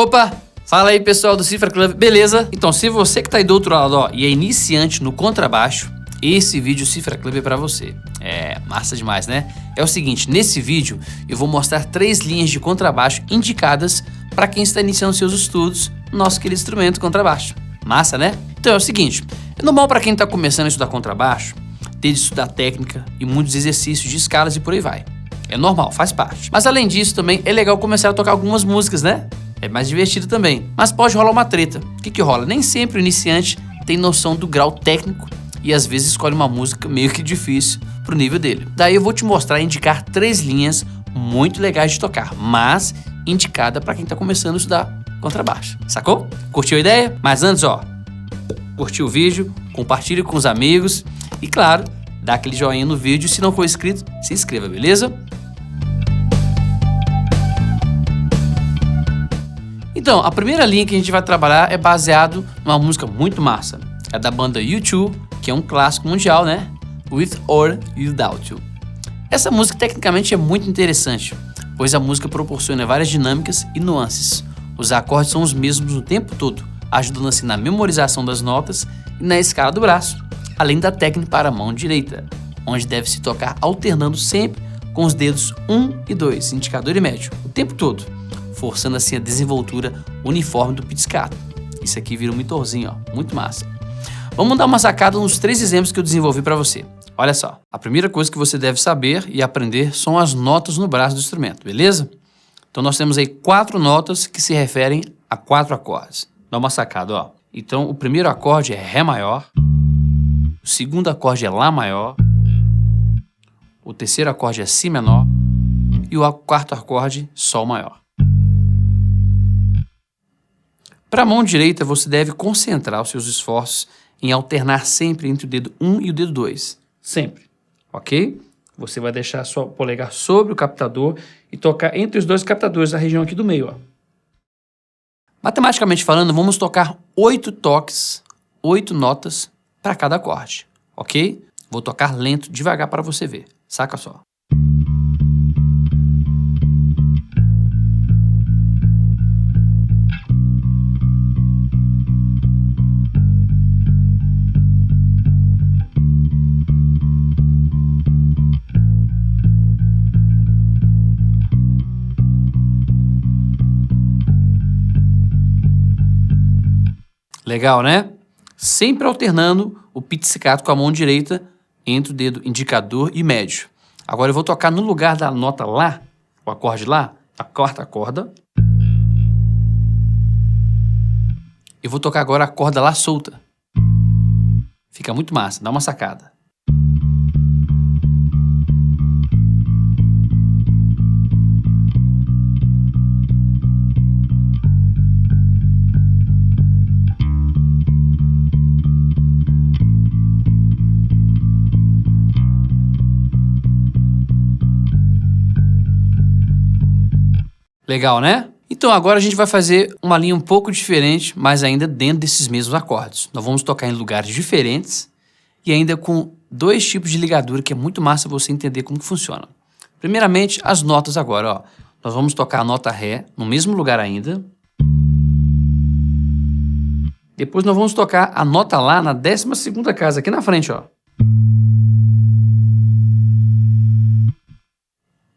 Opa! Fala aí, pessoal do Cifra Club, beleza? Então, se você que tá aí do outro lado, ó, e é iniciante no contrabaixo, esse vídeo Cifra Club é pra você. É massa demais, né? É o seguinte, nesse vídeo eu vou mostrar 3 linhas de contrabaixo indicadas para quem está iniciando seus estudos no nosso querido instrumento contrabaixo. Massa, né? Então é o seguinte, é normal para quem está começando a estudar contrabaixo ter de estudar técnica e muitos exercícios de escalas e por aí vai. É normal, faz parte. Mas além disso também é legal começar a tocar algumas músicas, né? É mais divertido também. Mas pode rolar uma treta. O que rola? Nem sempre o iniciante tem noção do grau técnico e às vezes escolhe uma música meio que difícil pro nível dele. Daí eu vou te mostrar e indicar 3 linhas muito legais de tocar, mas indicada para quem tá começando a estudar contrabaixo. Sacou? Curtiu a ideia? Mas antes, ó, curtiu o vídeo, compartilhe com os amigos e claro, dá aquele joinha no vídeo. Se não for inscrito, se inscreva, beleza? Então, a primeira linha que a gente vai trabalhar é baseado numa música muito massa. É da banda U2, que é um clássico mundial, né? With or Without You. Essa música tecnicamente é muito interessante, pois a música proporciona várias dinâmicas e nuances. Os acordes são os mesmos o tempo todo, ajudando assim na memorização das notas e na escala do braço, além da técnica para a mão direita, onde deve se tocar alternando sempre com os dedos 1 e 2, indicador e médio, o tempo todo, forçando assim a desenvoltura uniforme do pizzicato. Isso aqui vira um mitorzinho, ó, muito massa. Vamos dar uma sacada nos 3 exemplos que eu desenvolvi para você. Olha só, a primeira coisa que você deve saber e aprender são as notas no braço do instrumento, beleza? Então nós temos aí 4 notas que se referem a 4 acordes. Dá uma sacada, ó. Então o primeiro acorde é Ré maior, o segundo acorde é Lá maior, o terceiro acorde é Si menor e o quarto acorde Sol maior. Para a mão direita, você deve concentrar os seus esforços em alternar sempre entre o dedo 1 e o dedo 2. Sempre. Ok? Você vai deixar seu polegar sobre o captador e tocar entre os 2 captadores, a região aqui do meio, ó. Matematicamente falando, vamos tocar 8 toques, 8 notas para cada acorde. Ok? Vou tocar lento, devagar para você ver. Saca só. Legal, né? Sempre alternando o pizzicato com a mão direita entre o dedo indicador e médio. Agora eu vou tocar no lugar da nota Lá, o acorde Lá, a 4ª corda. Eu vou tocar agora a corda Lá solta. Fica muito massa, dá uma sacada. Legal, né? Então agora a gente vai fazer uma linha um pouco diferente, mas ainda dentro desses mesmos acordes. Nós vamos tocar em lugares diferentes e ainda com 2 tipos de ligadura, que é muito massa você entender como que funciona. Primeiramente, as notas agora, ó. Nós vamos tocar a nota Ré no mesmo lugar ainda. Depois nós vamos tocar a nota Lá na 12ª casa, aqui na frente, ó.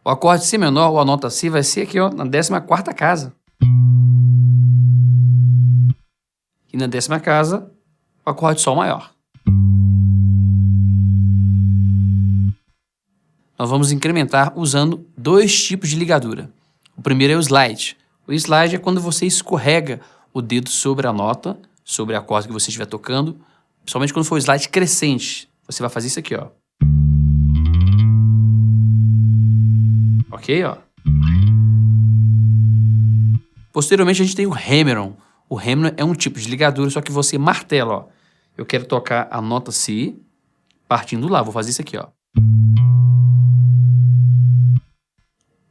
O acorde Si menor ou a nota Si vai ser aqui, ó, na 14ª casa. E na 10ª casa, o acorde Sol maior. Nós vamos incrementar usando 2 tipos de ligadura. O primeiro é o slide. O slide é quando você escorrega o dedo sobre a nota, sobre a corda que você estiver tocando, principalmente quando for o slide crescente. Você vai fazer isso aqui, ó. Ok, ó. Posteriormente a gente tem o hammer-on. O hammer-on é um tipo de ligadura, só que você martela, ó. Eu quero tocar a nota Si, partindo lá. Vou fazer isso aqui, ó.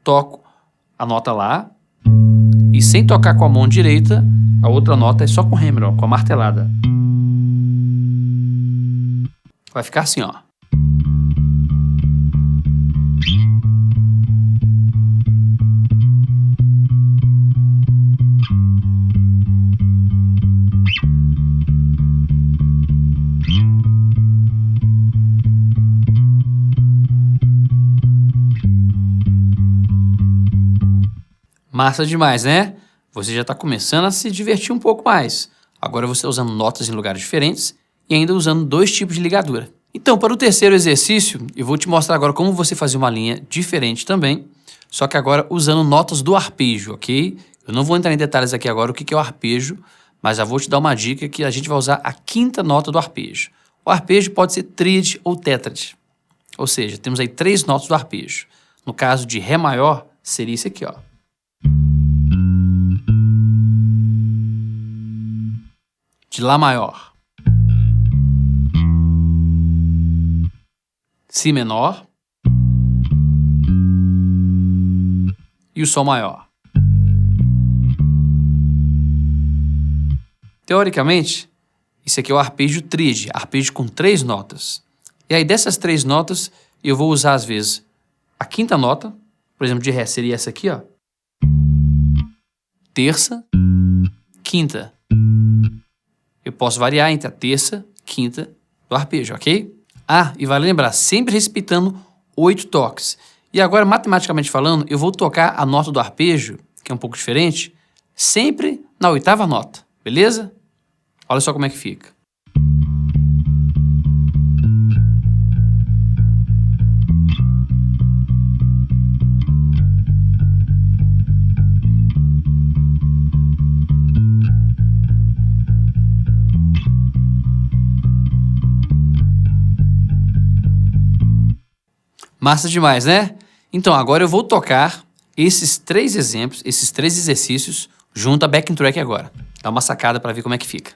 Toco a nota Lá e sem tocar com a mão direita, a outra nota é só com o hammer-on, com a martelada. Vai ficar assim, ó. Massa demais, né? Você já está começando a se divertir um pouco mais. Agora você usando notas em lugares diferentes e ainda usando 2 tipos de ligadura. Então, para o terceiro exercício, eu vou te mostrar agora como você fazer uma linha diferente também, só que agora usando notas do arpejo, ok? Eu não vou entrar em detalhes aqui agora o que é o arpejo, mas já vou te dar uma dica que a gente vai usar a 5ª nota do arpejo. O arpejo pode ser tríade ou tétrade, ou seja, temos aí 3 notas do arpejo. No caso de Ré maior, seria isso aqui, ó. De Lá maior. Si menor. E o Sol maior. Teoricamente, isso aqui é o arpejo tríade, arpejo com 3 notas. E aí dessas 3 notas, eu vou usar às vezes a 5ª nota, por exemplo, de Ré seria essa aqui, ó. Terça, quinta. Eu posso variar entre a terça e quinta do arpejo, ok? Ah, e vale lembrar, sempre respeitando 8 toques. E agora, matematicamente falando, eu vou tocar a nota do arpejo, que é um pouco diferente, sempre na 8ª nota, beleza? Olha só como é que fica. Massa demais, né? Então, agora eu vou tocar esses 3 exemplos, esses 3 exercícios, junto a backing track agora. Dá uma sacada para ver como é que fica.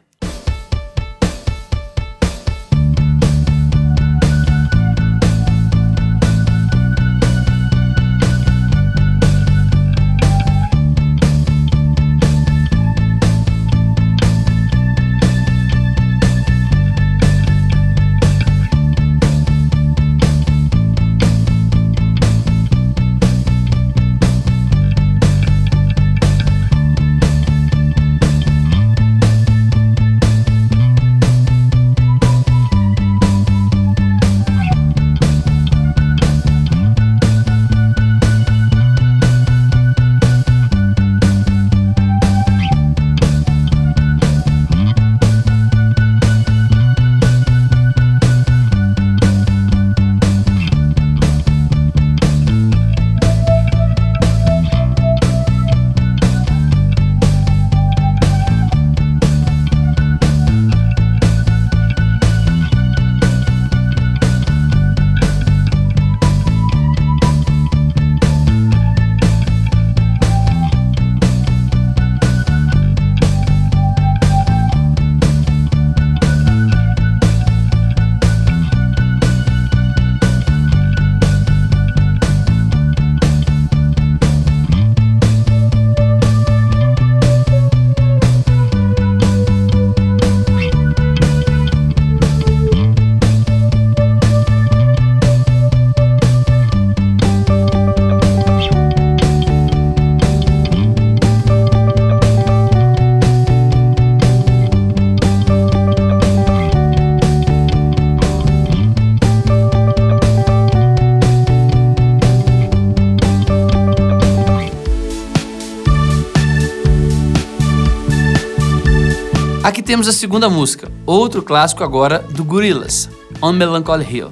Aqui temos a segunda música, outro clássico agora do Gorillaz, On Melancholy Hill.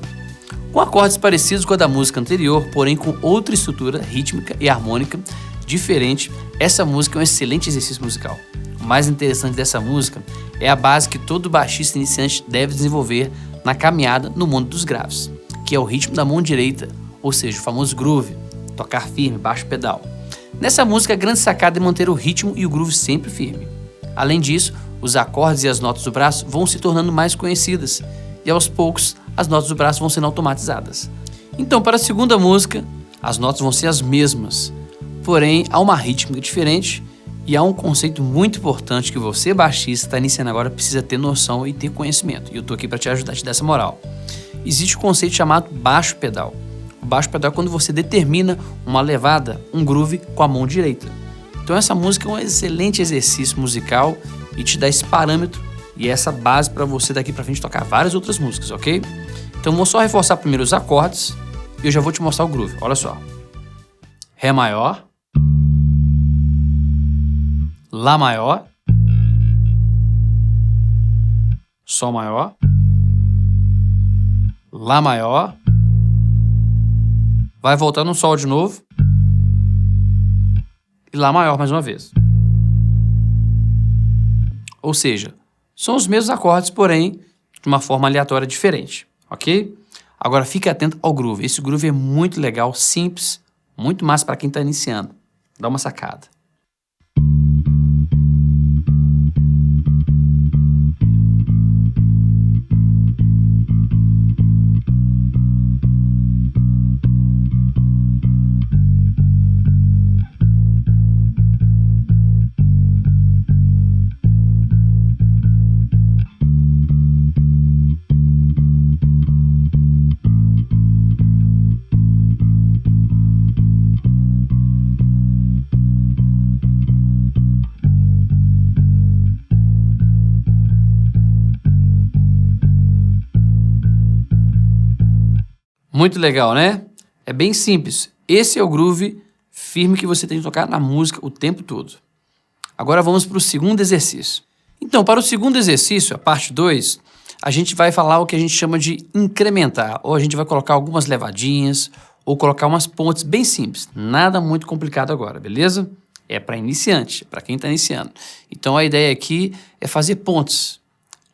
Com acordes parecidos com a da música anterior, porém com outra estrutura rítmica e harmônica diferente, essa música é um excelente exercício musical. O mais interessante dessa música é a base que todo baixista iniciante deve desenvolver na caminhada no mundo dos graves, que é o ritmo da mão direita, ou seja, o famoso groove, tocar firme, baixo pedal. Nessa música, a grande sacada é manter o ritmo e o groove sempre firme. Além disso, os acordes e as notas do braço vão se tornando mais conhecidas e aos poucos as notas do braço vão sendo automatizadas. Então, para a segunda música, as notas vão ser as mesmas, porém há uma rítmica diferente e há um conceito muito importante que você, baixista, está iniciando agora, precisa ter noção e ter conhecimento. E eu estou aqui para te ajudar a te dar essa moral. Existe um conceito chamado baixo pedal. O baixo pedal é quando você determina uma levada, um groove com a mão direita. Então essa música é um excelente exercício musical e te dá esse parâmetro e essa base para você daqui para frente tocar várias outras músicas, ok? Então vou só reforçar primeiro os acordes e eu já vou te mostrar o groove. Olha só. Ré maior. Lá maior, Sol maior, Lá maior, vai voltar no Sol de novo e Lá maior mais uma vez. Ou seja, são os mesmos acordes, porém de uma forma aleatória diferente, ok? Agora fique atento ao groove. Esse groove é muito legal, simples, muito massa para quem está iniciando. Dá uma sacada. Muito legal, né? É bem simples. Esse é o groove firme que você tem que tocar na música o tempo todo. Agora vamos para o segundo exercício. Então, para o segundo exercício, a parte 2, a gente vai falar o que a gente chama de incrementar. Ou a gente vai colocar algumas levadinhas, ou colocar umas pontes bem simples. Nada muito complicado agora, beleza? É para iniciante, para quem está iniciando. Então, a ideia aqui é fazer pontes,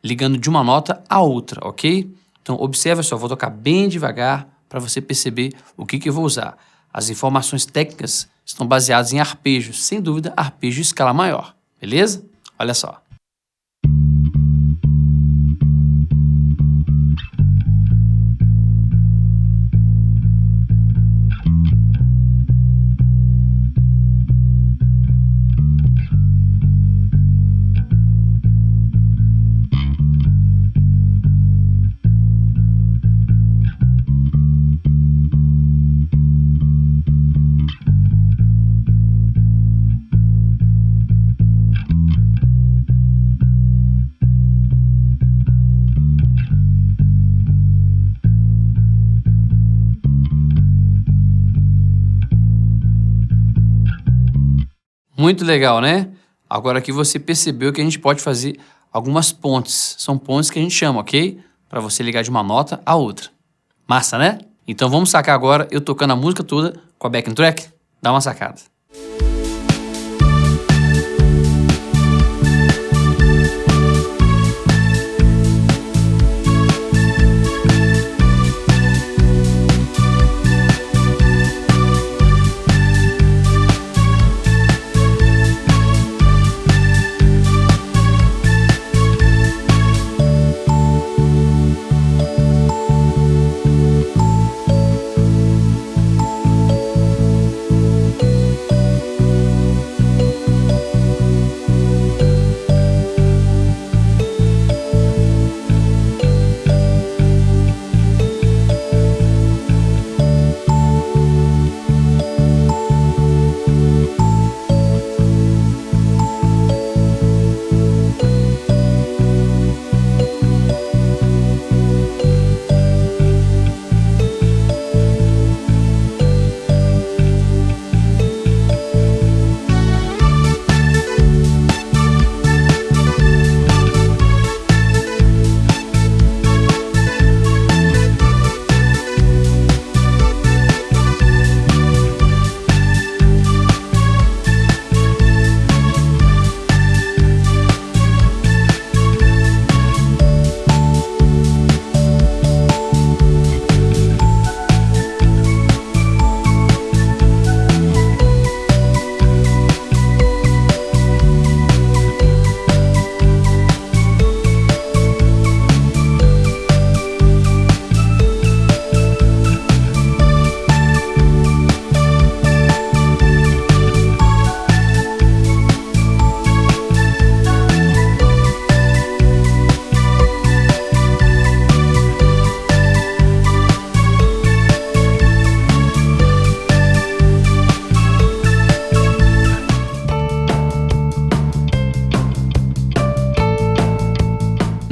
ligando de uma nota a outra, ok? Então, observa só, vou tocar bem devagar para você perceber o que eu vou usar. As informações técnicas estão baseadas em arpejos, sem dúvida, arpejo escala maior, beleza? Olha só. Muito legal, né? Agora aqui você percebeu que a gente pode fazer algumas pontes. São pontes que a gente chama, ok? Para você ligar de uma nota a outra. Massa, né? Então vamos sacar agora eu tocando a música toda com a backing track? Dá uma sacada.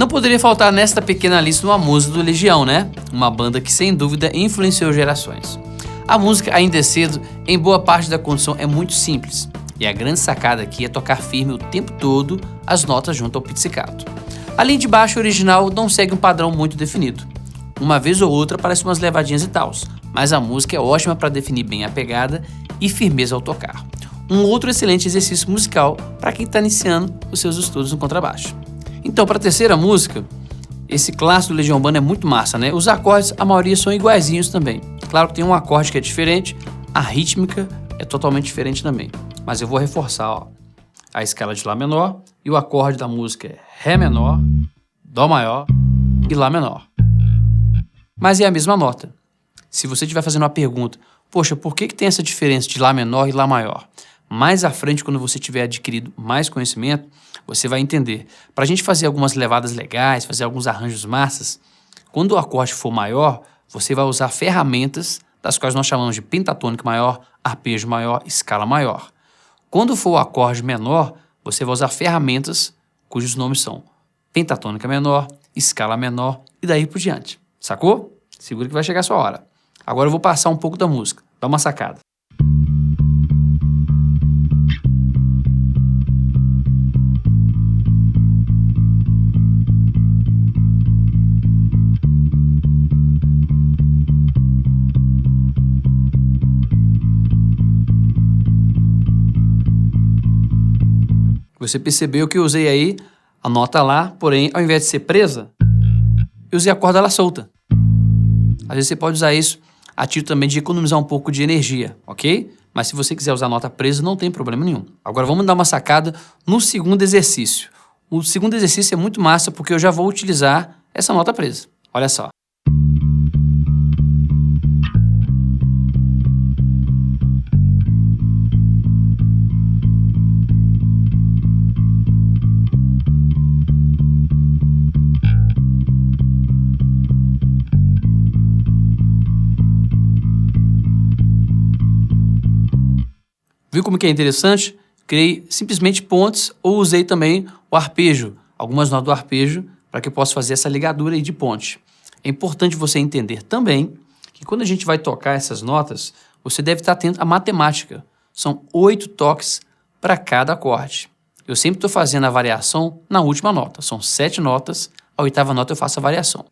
Não poderia faltar nesta pequena lista uma música do Legião, né? Uma banda que sem dúvida influenciou gerações. A música Ainda é Cedo, em boa parte da condição, é muito simples. E a grande sacada aqui é tocar firme o tempo todo as notas junto ao pizzicato. A linha de baixo original não segue um padrão muito definido. Uma vez ou outra aparecem umas levadinhas e tals, mas a música é ótima para definir bem a pegada e firmeza ao tocar. Um outro excelente exercício musical para quem está iniciando os seus estudos no contrabaixo. Então, para a terceira música, esse clássico do Legião Urbana é muito massa, né? Os acordes, a maioria são iguaizinhos também. Claro que tem um acorde que é diferente, a rítmica é totalmente diferente também. Mas eu vou reforçar, ó, a escala de Lá menor e o acorde da música é Ré menor, Dó maior e Lá menor. Mas é a mesma nota. Se você estiver fazendo uma pergunta, poxa, por que tem essa diferença de Lá menor e Lá maior? Mais à frente, quando você tiver adquirido mais conhecimento, você vai entender. Para a gente fazer algumas levadas legais, fazer alguns arranjos massas, quando o acorde for maior, você vai usar ferramentas das quais nós chamamos de pentatônica maior, arpejo maior, escala maior. Quando for o acorde menor, você vai usar ferramentas cujos nomes são pentatônica menor, escala menor e daí por diante. Sacou? Segura que vai chegar a sua hora. Agora eu vou passar um pouco da música. Dá uma sacada. Você percebeu que eu usei aí a nota Lá, porém, ao invés de ser presa, eu usei a corda Lá solta. Às vezes você pode usar isso a título também de economizar um pouco de energia, ok? Mas se você quiser usar a nota presa, não tem problema nenhum. Agora vamos dar uma sacada no segundo exercício. O segundo exercício é muito massa porque eu já vou utilizar essa nota presa. Olha só. Viu como que é interessante? Criei simplesmente pontes ou usei também o arpejo, algumas notas do arpejo, para que eu possa fazer essa ligadura aí de ponte. É importante você entender também que quando a gente vai tocar essas notas, você deve estar atento à matemática. São 8 toques para cada acorde. Eu sempre estou fazendo a variação na última nota. São 7 notas, a 8ª nota eu faço a variação.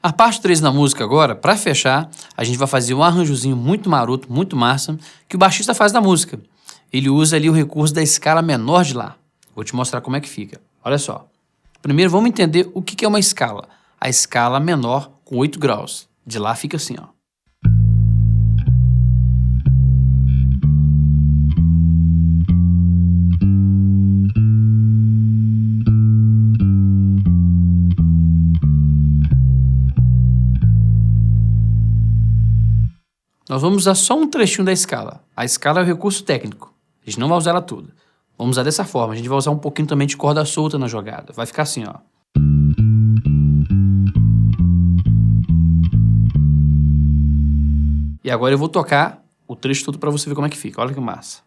A parte 3 da música agora, para fechar, a gente vai fazer um arranjozinho muito maroto, muito massa, que o baixista faz na música. Ele usa ali o recurso da escala menor de Lá. Vou te mostrar como é que fica. Olha só. Primeiro vamos entender o que é uma escala. A escala menor com 8 graus. De Lá fica assim, ó. Nós vamos usar só um trechinho da escala. A escala é o recurso técnico. A gente não vai usar ela toda. Vamos usar dessa forma. A gente vai usar um pouquinho também de corda solta na jogada. Vai ficar assim, ó. E agora eu vou tocar o trecho todo para você ver como é que fica. Olha que massa.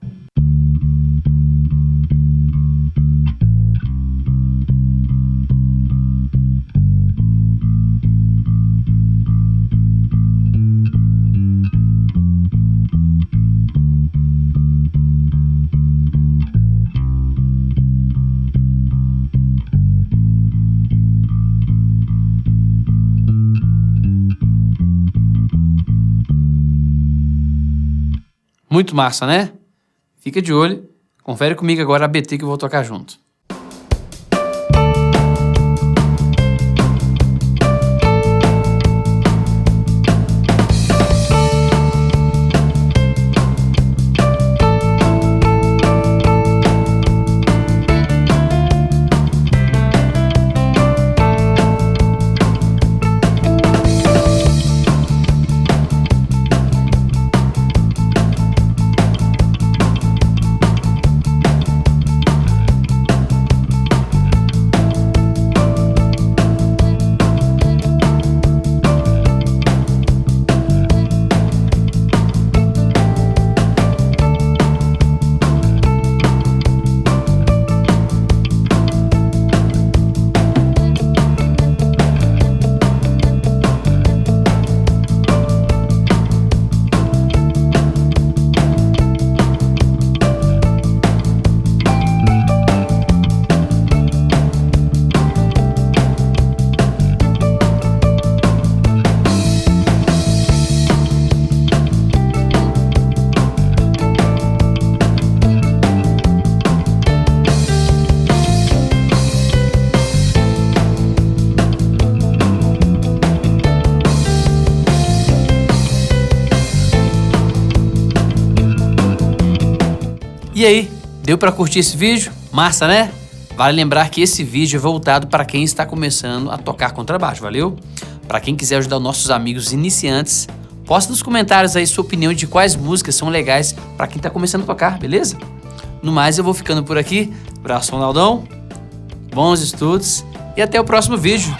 Muito massa, né? Fica de olho. Confere comigo agora a BT que eu vou tocar junto. E aí, deu pra curtir esse vídeo? Massa, né? Vale lembrar que esse vídeo é voltado para quem está começando a tocar contrabaixo, valeu? Para quem quiser ajudar os nossos amigos iniciantes, posta nos comentários aí sua opinião de quais músicas são legais para quem está começando a tocar, beleza? No mais, eu vou ficando por aqui. Abraço, Ronaldão. Bons estudos e até o próximo vídeo.